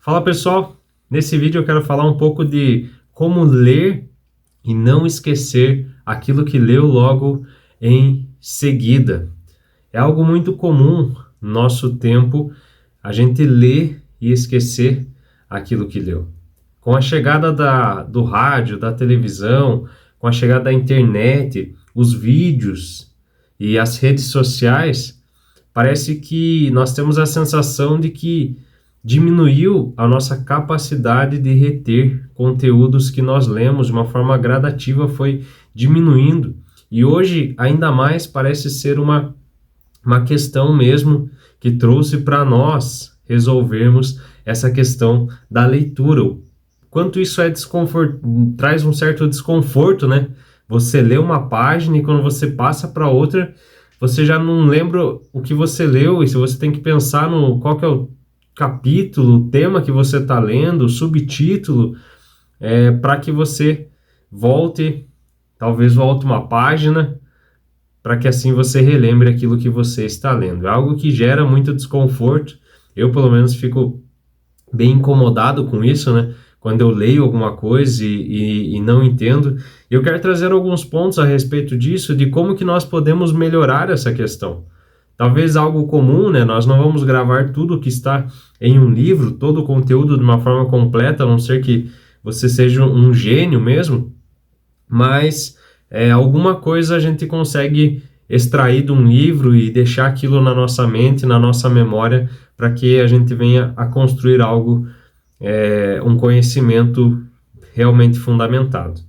Fala pessoal, nesse vídeo eu quero falar um pouco de como ler e não esquecer aquilo que leu logo em seguida. É algo muito comum no nosso tempo a gente ler e esquecer aquilo que leu. Com a chegada do rádio, da televisão, com a chegada da internet, os vídeos e as redes sociais, parece que nós temos a sensação de que diminuiu a nossa capacidade de reter conteúdos que nós lemos de uma forma gradativa, foi diminuindo. E hoje, ainda mais, parece ser uma questão mesmo que trouxe para nós resolvermos essa questão da leitura. O quanto isso é traz um certo desconforto, né? Você lê uma página e quando você passa para outra, você já não lembra o que você leu, e se você tem que pensar no qual que é o capítulo, o tema que você está lendo, o subtítulo, para que você volte, talvez volte uma página, para que assim você relembre aquilo que você está lendo. É algo que gera muito desconforto. Eu, pelo menos, fico bem incomodado com isso, né? Quando eu leio alguma coisa e não entendo. Eu quero trazer alguns pontos a respeito disso, de como que nós podemos melhorar essa questão. Talvez algo comum, né? Nós não vamos gravar tudo que está em um livro, todo o conteúdo de uma forma completa, a não ser que você seja um gênio mesmo, mas alguma coisa a gente consegue extrair de um livro e deixar aquilo na nossa mente, na nossa memória, para que a gente venha a construir algo, um conhecimento realmente fundamentado.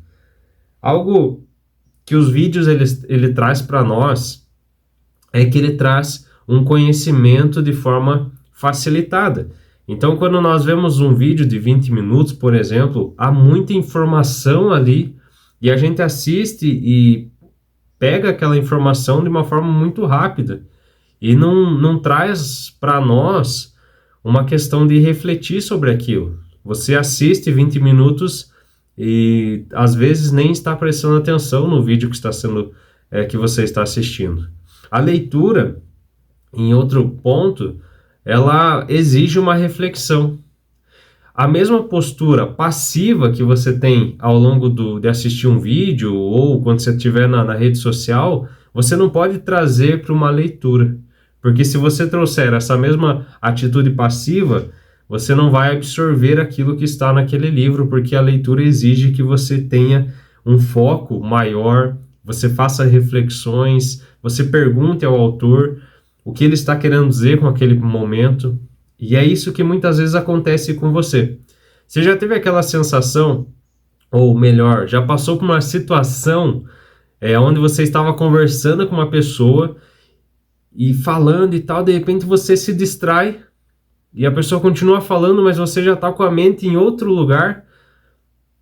Algo que os vídeos ele traz para nós é que ele traz um conhecimento de forma facilitada. Então, quando nós vemos um vídeo de 20 minutos, por exemplo, há muita informação ali e a gente assiste e pega aquela informação de uma forma muito rápida e não traz para nós uma questão de refletir sobre aquilo. Você assiste 20 minutos e às vezes nem está prestando atenção no vídeo que está sendo que você está assistindo. A leitura, em outro ponto, ela exige uma reflexão. A mesma postura passiva que você tem ao longo de assistir um vídeo ou quando você estiver na rede social, você não pode trazer para uma leitura. Porque se você trouxer essa mesma atitude passiva, você não vai absorver aquilo que está naquele livro, porque a leitura exige que você tenha um foco maior, você faça reflexões, você pergunte ao autor o que ele está querendo dizer com aquele momento. E é isso que muitas vezes acontece com você. Você já teve aquela sensação, ou melhor, já passou por uma situação onde você estava conversando com uma pessoa e falando e tal, de repente você se distrai e a pessoa continua falando, mas você já está com a mente em outro lugar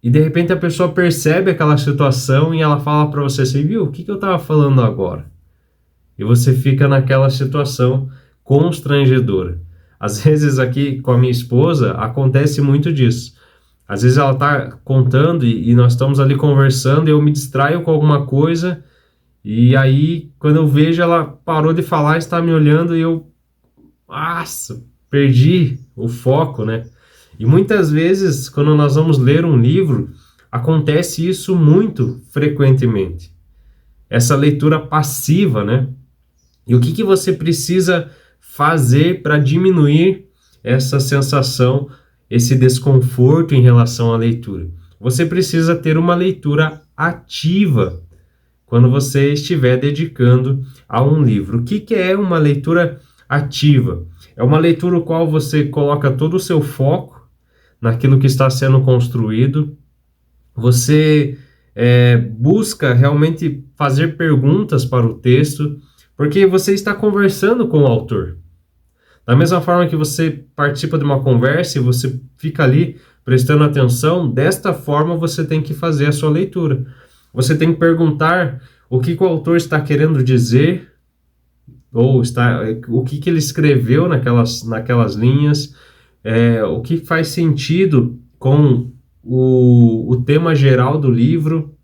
e de repente a pessoa percebe aquela situação e ela fala para você assim, viu, o que eu estava falando agora? E você fica naquela situação constrangedora. Às vezes aqui com a minha esposa acontece muito disso. Às vezes ela está contando e nós estamos ali conversando e eu me distraio com alguma coisa e aí quando eu vejo ela parou de falar, está me olhando e eu, nossa, perdi o foco, né? E muitas vezes quando nós vamos ler um livro, acontece isso muito frequentemente. Essa leitura passiva, né? E o que você precisa fazer para diminuir essa sensação, esse desconforto em relação à leitura? Você precisa ter uma leitura ativa quando você estiver dedicando a um livro. O que é uma leitura ativa? É uma leitura no qual você coloca todo o seu foco naquilo que está sendo construído. Você busca realmente fazer perguntas para o texto, porque você está conversando com o autor. Da mesma forma que você participa de uma conversa e você fica ali prestando atenção, desta forma você tem que fazer a sua leitura. Você tem que perguntar o que o autor está querendo dizer, ou o que ele escreveu naquelas linhas, o que faz sentido com o tema geral do livro.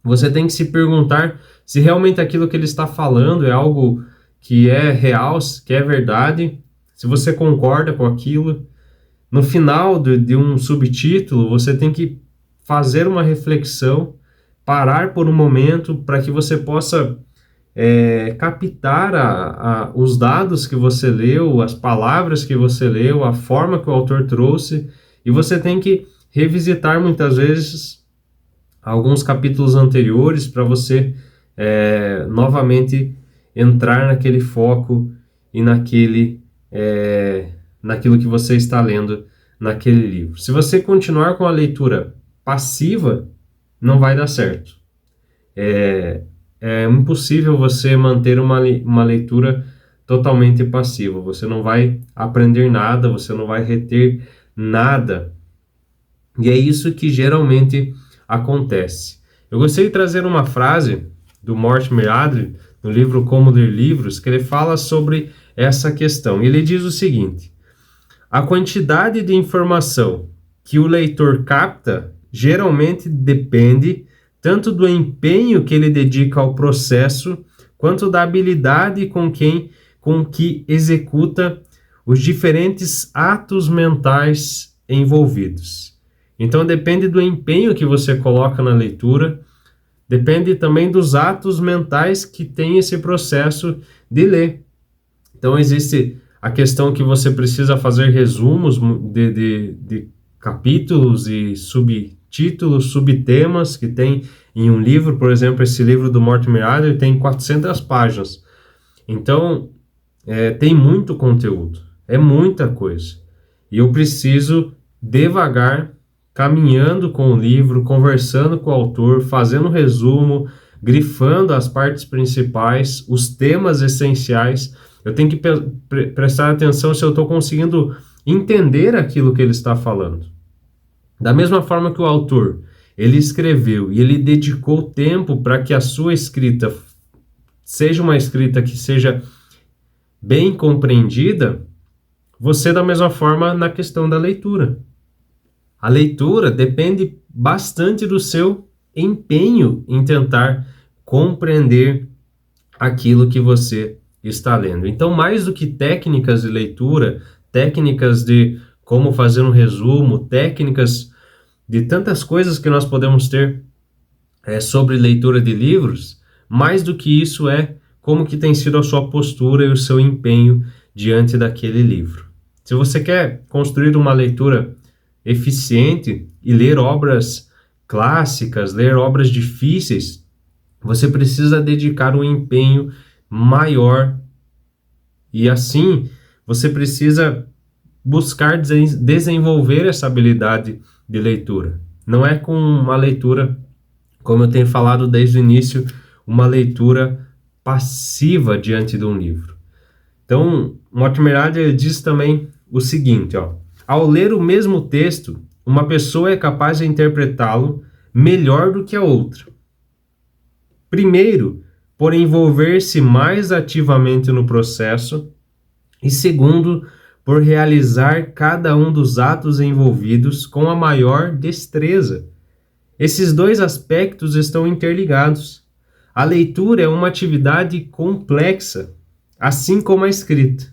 Você tem que se perguntar se realmente aquilo que ele está falando é algo que é real, que é verdade, se você concorda com aquilo. no final de um subtítulo, você tem que fazer uma reflexão, parar por um momento para que você possa captar os dados que você leu, as palavras que você leu, a forma que o autor trouxe, e você tem que revisitar muitas vezes alguns capítulos anteriores para você novamente entrar naquele foco e naquilo que você está lendo naquele livro. Se você continuar com a leitura passiva, não vai dar certo. É impossível você manter uma leitura totalmente passiva. Você não vai aprender nada, você não vai reter nada. E é isso que geralmente acontece. Eu gostaria de trazer uma frase do Mortimer Adler, no livro Como Ler Livros, que ele fala sobre essa questão. Ele diz o seguinte: a quantidade de informação que o leitor capta geralmente depende tanto do empenho que ele dedica ao processo, quanto da habilidade com que executa os diferentes atos mentais envolvidos. Então depende do empenho que você coloca na leitura, depende também dos atos mentais que tem esse processo de ler. Então existe a questão que você precisa fazer resumos de capítulos e subtítulos, subtemas que tem em um livro. Por exemplo, esse livro do Mortimer Adler tem 400 páginas. Então, tem muito conteúdo, é muita coisa. E eu preciso, devagar, caminhando com o livro, conversando com o autor, fazendo resumo, grifando as partes principais, os temas essenciais. Eu tenho que prestar atenção se eu estou conseguindo entender aquilo que ele está falando. Da mesma forma que o autor, ele escreveu e ele dedicou tempo para que a sua escrita seja uma escrita que seja bem compreendida, você da mesma forma na questão da leitura. A leitura depende bastante do seu empenho em tentar compreender aquilo que você está lendo. Então, mais do que técnicas de leitura, técnicas de como fazer um resumo, técnicas de tantas coisas que nós podemos ter sobre leitura de livros, mais do que isso como que tem sido a sua postura e o seu empenho diante daquele livro. Se você quer construir uma leitura eficiente e ler obras clássicas, ler obras difíceis, você precisa dedicar um empenho maior, e assim você precisa buscar desenvolver essa habilidade de leitura. Não é com uma leitura, como eu tenho falado desde o início, uma leitura passiva diante de um livro. Então, Mortimer Adler diz também o seguinte, ao ler o mesmo texto, uma pessoa é capaz de interpretá-lo melhor do que a outra. Primeiro, por envolver-se mais ativamente no processo, e segundo, por realizar cada um dos atos envolvidos com a maior destreza. Esses dois aspectos estão interligados. A leitura é uma atividade complexa, assim como a escrita.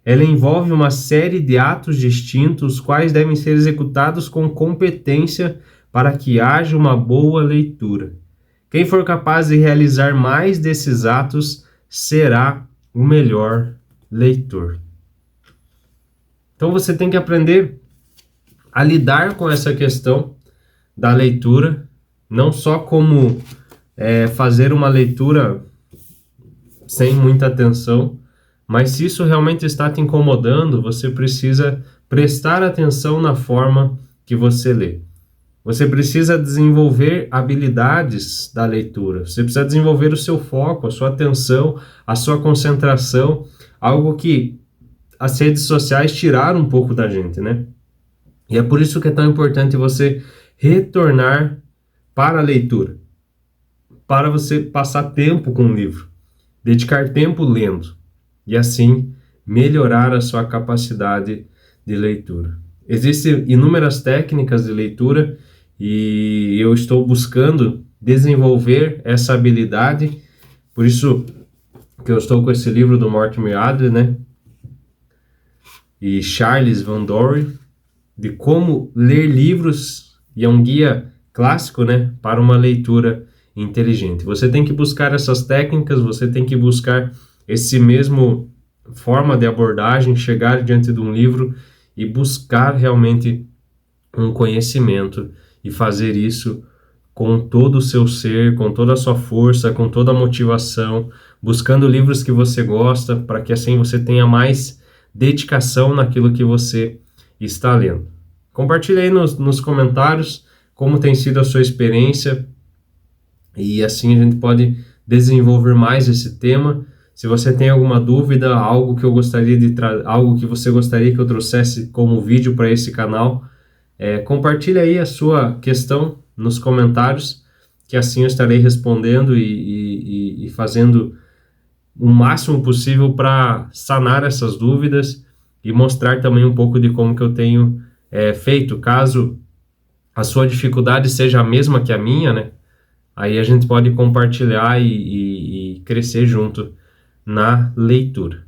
Ela envolve uma série de atos distintos, quais devem ser executados com competência para que haja uma boa leitura. Quem for capaz de realizar mais desses atos será o melhor leitor. Então você tem que aprender a lidar com essa questão da leitura, não só como fazer uma leitura sem muita atenção, mas se isso realmente está te incomodando, você precisa prestar atenção na forma que você lê. Você precisa desenvolver habilidades da leitura, você precisa desenvolver o seu foco, a sua atenção, a sua concentração, algo que as redes sociais tiraram um pouco da gente, né? E é por isso que é tão importante você retornar para a leitura, para você passar tempo com o livro, dedicar tempo lendo, e assim melhorar a sua capacidade de leitura. Existem inúmeras técnicas de leitura e eu estou buscando desenvolver essa habilidade, por isso que eu estou com esse livro do Mortimer Adler, né? E Charles Van Doren, de como ler livros e é um guia clássico, né, para uma leitura inteligente. Você tem que buscar essas técnicas, você tem que buscar esse mesmo forma de abordagem, chegar diante de um livro e buscar realmente um conhecimento e fazer isso com todo o seu ser, com toda a sua força, com toda a motivação, buscando livros que você gosta, para que assim você tenha mais dedicação naquilo que você está lendo. Compartilhe aí nos comentários como tem sido a sua experiência e assim a gente pode desenvolver mais esse tema. Se você tem alguma dúvida, algo que eu gostaria de algo que você gostaria que eu trouxesse como vídeo para esse canal, compartilhe aí a sua questão nos comentários, que assim eu estarei respondendo e fazendo o máximo possível para sanar essas dúvidas e mostrar também um pouco de como que eu tenho feito. Caso a sua dificuldade seja a mesma que a minha, né? Aí a gente pode compartilhar e crescer junto na leitura.